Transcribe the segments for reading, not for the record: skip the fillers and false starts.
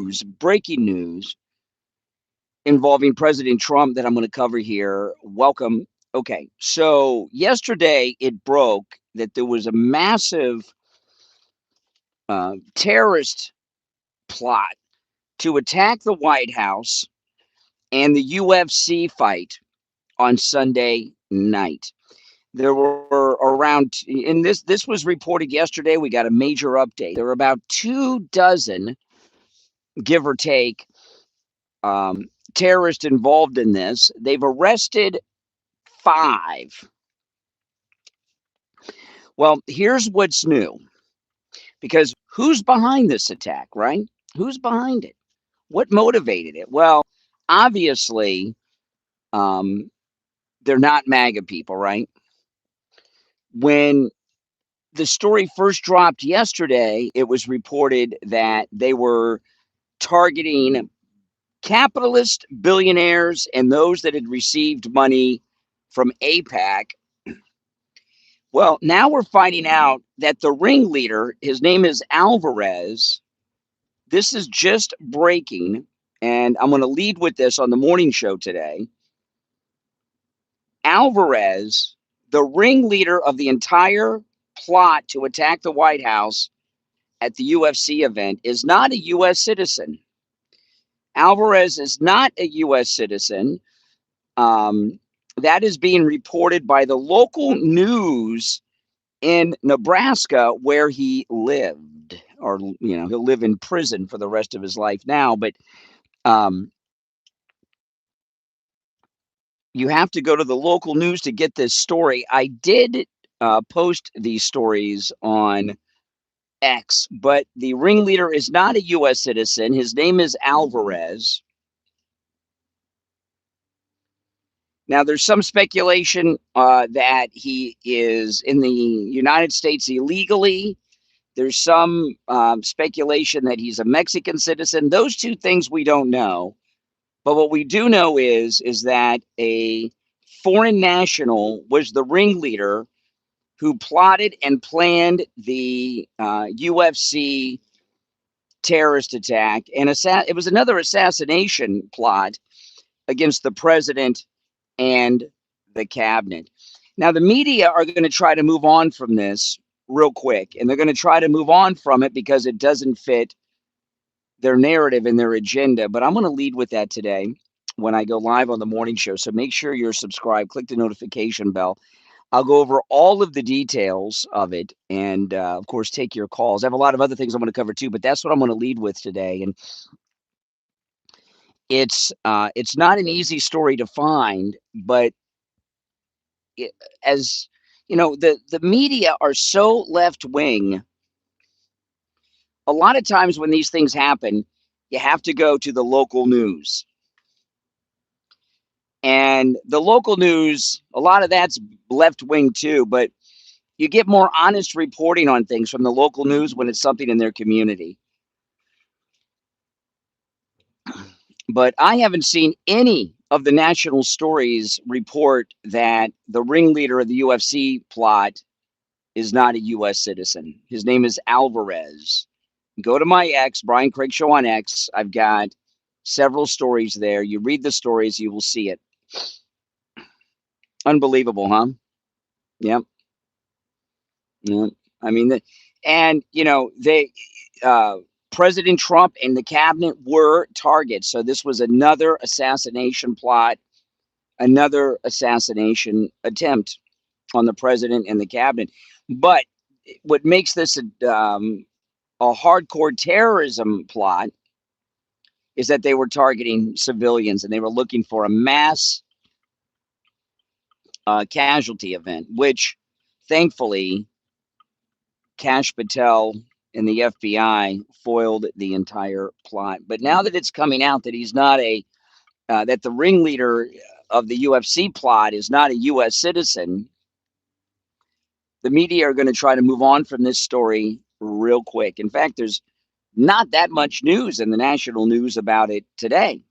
news, breaking news involving President Trump that I'm going to cover here. Welcome. Okay, so yesterday it broke that there was a massive terrorist plot to attack the White House and the UFC fight on Sunday night. There were around, and this was reported yesterday. We got a major update. There were about 24, give or take, terrorists involved in this. They've arrested 5. Well, here's what's new. Because who's behind this attack, right? Who's behind it? What motivated it? Well, obviously, they're not MAGA people, right? When the story first dropped yesterday, it was reported that they were targeting capitalist billionaires and those that had received money from AIPAC. Well, now we're finding out that the ringleader, his name is Alvarez. This is just breaking, and I'm going to lead with this on the morning show today. Alvarez, the ringleader of the entire plot to attack the White House at the UFC event, is not a U.S. citizen. Alvarez is not a U.S. citizen. That is being reported by the local news in Nebraska, where he lived, or he'll live in prison for the rest of his life now. But you have to go to the local news to get this story. I did post these stories on X, but the ringleader is not a U.S. citizen. His name is Alvarez. Now, there's some speculation that he is in the United States illegally. There's some speculation that he's a Mexican citizen. Those two things we don't know. But what we do know is that a foreign national was the ringleader who plotted and planned the UFC terrorist attack. And it was another assassination plot against the president and the cabinet. Now, the media are going to try to move on from this real quick, and they're going to try to move on from it because it doesn't fit their narrative and their agenda. But I'm going to lead with that today when I go live on the morning show. So make sure you're subscribed, click the notification bell. I'll go over all of the details of it and, of course, take your calls. I have a lot of other things I'm going to cover too, but that's what I'm going to lead with today. And it's not an easy story to find, but as you know, the media are so left-wing. A lot of times when these things happen, you have to go to the local news. And the local news, a lot of that's left-wing too, but you get more honest reporting on things from the local news when it's something in their community. But I haven't seen any of the national stories report that the ringleader of the UFC plot is not a U.S. citizen. His name is Alvarez. Go to my X, Brian Craig Show on X. I've got several stories there. You read the stories, you will see it. Unbelievable, huh? Yep. Yep. I mean, President Trump and the cabinet were targets. So this was another assassination plot, another assassination attempt on the president and the cabinet. But what makes this a hardcore terrorism plot is that they were targeting civilians and they were looking for a mass casualty event, which thankfully Kash Patel and the FBI foiled the entire plot. But now that it's coming out that he's not that the ringleader of the UFC plot is not a U.S. citizen, the media are going to try to move on from this story real quick. In fact, there's not that much news in the national news about it today.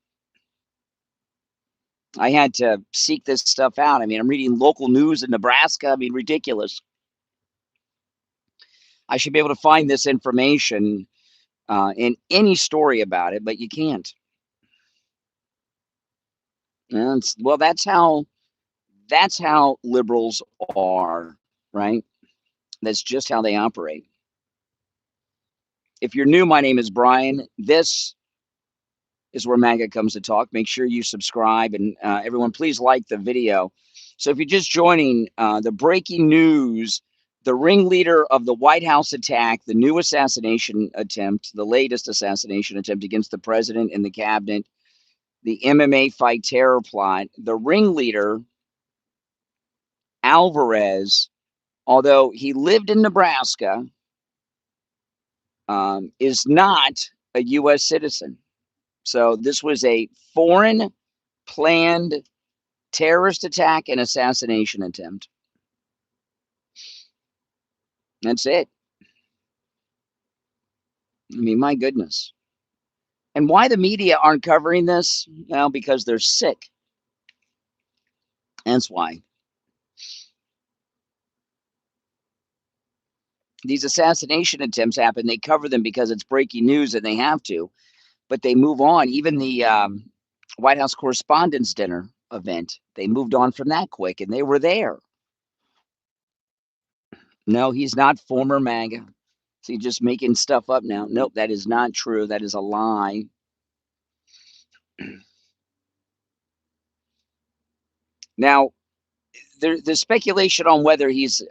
I had to seek this stuff out. I mean, I'm reading local news in Nebraska. I mean, ridiculous. I should be able to find this information in any story about it, but you can't. And well, that's how liberals are, right? That's just how they operate. If you're new, my name is Brian. This is where MAGA comes to talk. Make sure you subscribe, and everyone, please like the video. So if you're just joining, the breaking news, the ringleader of the White House attack, the new assassination attempt, the latest assassination attempt against the president and the cabinet, the MMA fight terror plot, the ringleader, Alvarez, although he lived in Nebraska, is not a U.S. citizen. So this was a foreign planned terrorist attack and assassination attempt. That's it. I mean, my goodness. And why the media aren't covering this? Well, because they're sick. That's why. These assassination attempts happen. They cover them because it's breaking news and they have to. But they move on. Even the White House Correspondents' Dinner event, they moved on from that quick, and they were there. No, he's not former MAGA. See, just making stuff up now. Nope, that is not true. That is a lie. Now, there's speculation on whether he's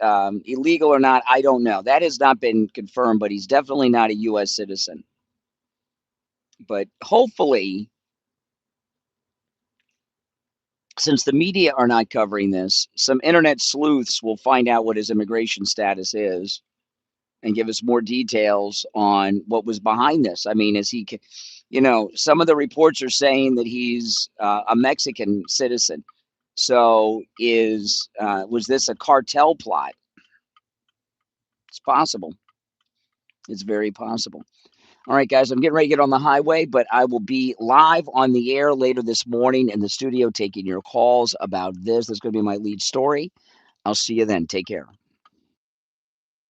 illegal or not. I don't know. That has not been confirmed, but he's definitely not a U.S. citizen. But hopefully, since the media are not covering this, some internet sleuths will find out what his immigration status is and give us more details on what was behind this. I mean, is he, some of the reports are saying that he's a Mexican citizen. So was this a cartel plot? It's possible. It's very possible. All right, guys, I'm getting ready to get on the highway, but I will be live on the air later this morning in the studio taking your calls about this. That's going to be my lead story. I'll see you then. Take care.